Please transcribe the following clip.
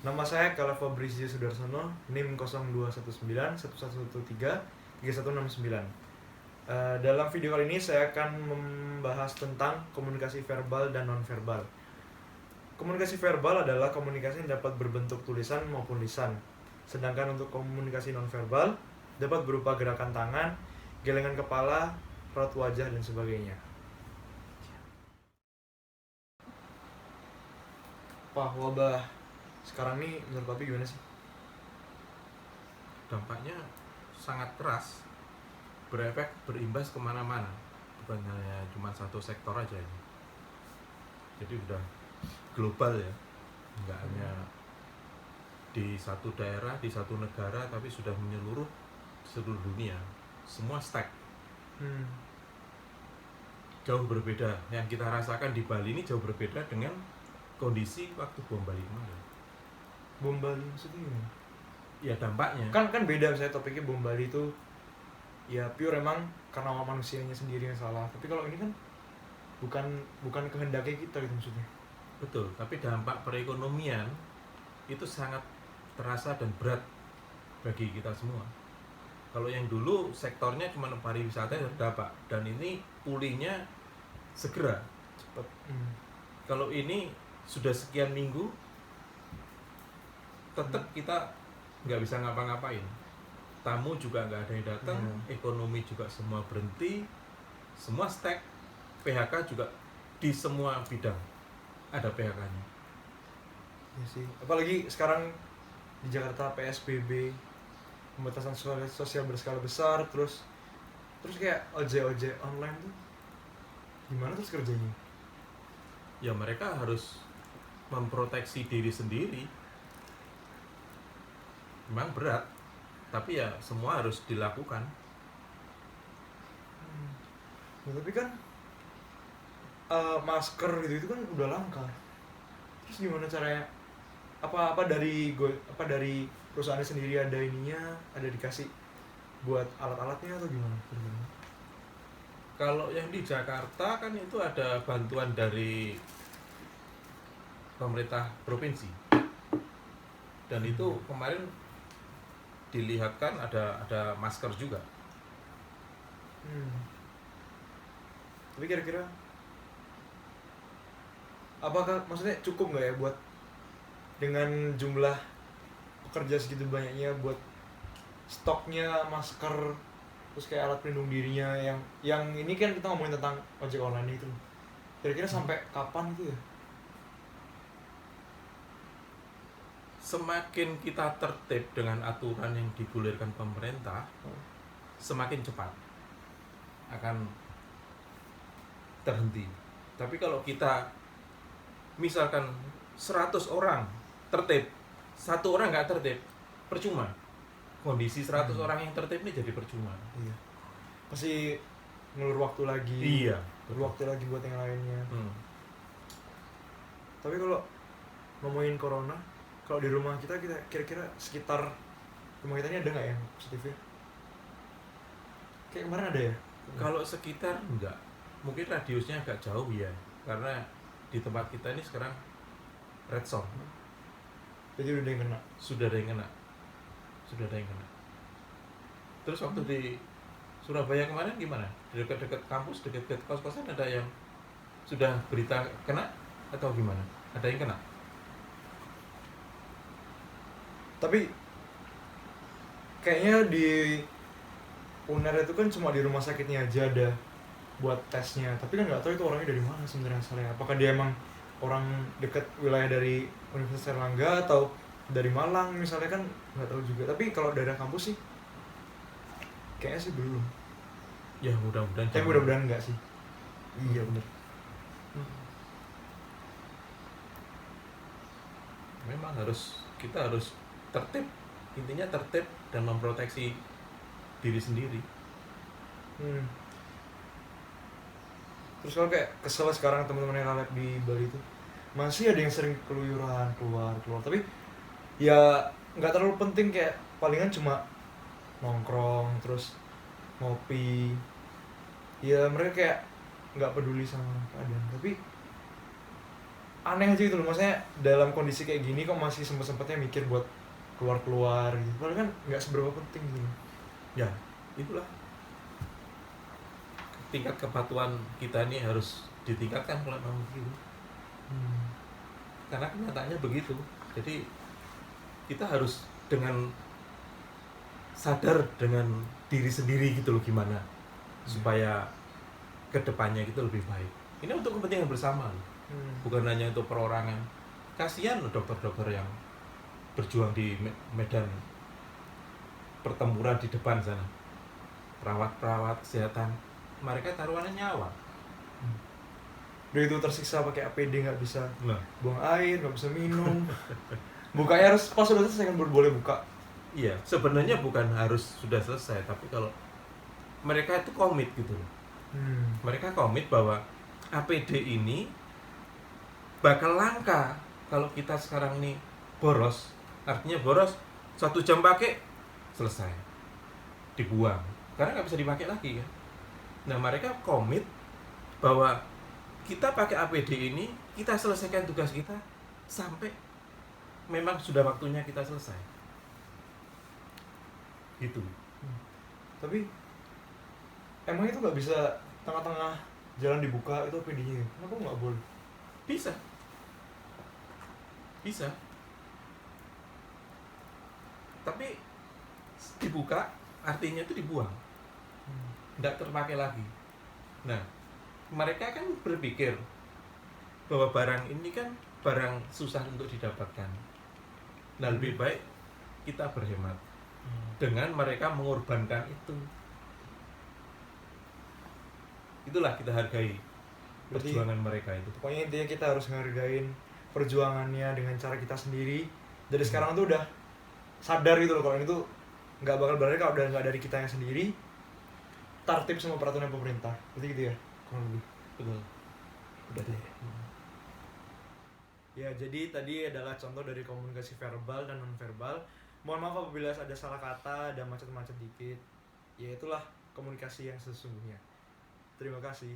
Nama saya Kala Fabrizio Sudarsono, NIM 021911133169. Dalam video kali ini saya akan membahas tentang komunikasi verbal dan nonverbal. Komunikasi verbal adalah komunikasi yang dapat berbentuk tulisan maupun lisan. Sedangkan untuk komunikasi nonverbal dapat berupa gerakan tangan, gelengan kepala, raut wajah, dan sebagainya. Pak, wabah sekarang nih menurut Papi gimana sih? Dampaknya sangat keras, berefek, berimbas kemana-mana, bukan hanya cuma satu sektor aja ini. Jadi udah global ya, nggak hanya di satu daerah, di satu negara, tapi sudah menyeluruh seluruh dunia. Semua stack jauh berbeda. Yang kita rasakan di Bali ini jauh berbeda dengan kondisi waktu bom Bali kemarin. Bom Bali maksudnya gimana? Ya dampaknya Kan beda, misalnya topiknya bom Bali itu ya pure emang karena manusianya sendiri yang salah. Tapi kalau ini kan bukan kehendaknya kita gitu maksudnya. betul, tapi dampak perekonomian itu sangat terasa dan berat bagi kita semua. Kalau yang dulu sektornya cuma pariwisata terdampak, dan ini pulihnya segera, Cepat. Kalau ini sudah sekian minggu tetap kita nggak bisa ngapa-ngapain, tamu juga nggak ada yang datang, ekonomi juga semua berhenti, semua stack, PHK juga di semua bidang ada PHK-nya. Ya sih. Apalagi sekarang di Jakarta PSBB, pembatasan sosial berskala besar, terus kayak ojek online tuh gimana terus kerjanya? Ya mereka harus memproteksi diri sendiri. Memang berat, tapi ya semua harus dilakukan. Nah, tapi kan masker gitu kan udah langka. Terus gimana caranya? Apa dari perusahaannya sendiri ada ininya, ada dikasih buat alat-alatnya atau gimana? Kalau yang di Jakarta kan itu ada bantuan dari pemerintah provinsi, dan itu kemarin dilihatkan ada masker juga. Tapi kira-kira apakah maksudnya cukup nggak ya buat dengan jumlah pekerja segitu banyaknya buat stoknya masker, terus kayak alat pelindung dirinya yang ini kan kita ngomongin tentang ojek online itu. Kira-kira sampai kapan itu ya? Semakin kita tertib dengan aturan yang digulirkan pemerintah, semakin cepat akan terhenti. Tapi kalau kita misalkan 100 orang tertib, satu orang nggak tertib, percuma. Kondisi 100 orang yang tertib ini jadi percuma. Iya. Pasti ngelur waktu lagi. Iya. Ngelur waktu lagi buat yang lainnya. Tapi kalau ngomongin corona, kalau di rumah kita kira-kira sekitar rumah kita ini ada nggak yang positifnya? Kayak kemarin ada ya? Kalau sekitar enggak, mungkin radiusnya agak jauh ya, karena di tempat kita ini sekarang red zone. Jadi udah ada yang kena? Sudah ada yang kena. Terus waktu di Surabaya kemarin gimana? Di dekat-dekat kampus, dekat-dekat kos-kosan ada yang sudah berita kena atau gimana? Ada yang kena? Tapi kayaknya di UNER itu kan cuma di rumah sakitnya aja ada buat tesnya, tapi kan nggak tahu itu orangnya dari mana sebenarnya asalnya. Apakah dia emang orang dekat wilayah dari Universitas Erlangga atau dari Malang misalnya, kan nggak tahu juga. Tapi kalau daerah kampus sih kayaknya sih belum. Ya mudah-mudahan. Tapi mudah-mudahan enggak sih. Iya benar. Memang kita harus tertib, intinya tertib dan memproteksi diri sendiri. Terus kalau kayak kesel sekarang teman-teman yang live di Bali itu masih ada yang sering keluyuran keluar, tapi ya nggak terlalu penting, kayak palingan cuma nongkrong terus ngopi. Ya mereka kayak nggak peduli sama keadaan, tapi aneh aja gitu loh, maksudnya dalam kondisi kayak gini kok masih sempet-sempetnya mikir buat keluar-keluar gitu, padahal kan nggak seberapa penting gitu. Ya, itulah tingkat kepatuhan kita ini harus ditingkatkan kalau memang begitu. Karena kenyataannya begitu. Jadi kita harus dengan sadar dengan diri sendiri gitu loh, gimana supaya kedepannya gitu lebih baik. Ini untuk kepentingan bersama loh. Bukan hanya untuk perorangan. Kasihan loh dokter-dokter yang berjuang di medan pertempuran di depan sana, perawat-perawat kesehatan, mereka taruhannya nyawa. Udah itu tersiksa pakai APD, nggak bisa Nah, buang air, nggak bisa minum. Bukanya harus pas udah selesai kan baru boleh buka. iya, sebenarnya bukan harus sudah selesai, tapi kalau mereka itu komit gitu loh. Mereka komit bahwa APD ini bakal langka kalau kita sekarang nih boros. Artinya boros 1 jam pakai selesai, dibuang karena nggak bisa dipakai lagi kan. Nah, mereka komit bahwa kita pakai APD ini, kita selesaikan tugas kita sampai memang sudah waktunya kita selesai gitu. Tapi emang itu nggak bisa tengah-tengah jalan dibuka itu APD-nya ya? Kenapa nggak boleh? Bisa tapi dibuka artinya itu dibuang, nggak terpakai lagi. Nah, mereka kan berpikir bahwa barang ini kan barang susah untuk didapatkan. Nah, lebih baik kita berhemat dengan mereka mengorbankan itu. Itulah kita hargai perjuangan mereka itu. Pokoknya intinya kita harus menghargain perjuangannya dengan cara kita sendiri. Dari sekarang tuh udah sadar gitu loh kalau ini tuh nggak bakal berarti kalau udah nggak dari kita yang sendiri, tertib sama peraturan pemerintah. Berarti gitu ya, kurang lebih. Betul. Udah deh. Ya, jadi tadi adalah contoh dari komunikasi verbal dan nonverbal. Mohon maaf apabila ada salah kata, ada macet-macet dikit. Ya itulah komunikasi yang sesungguhnya. Terima kasih.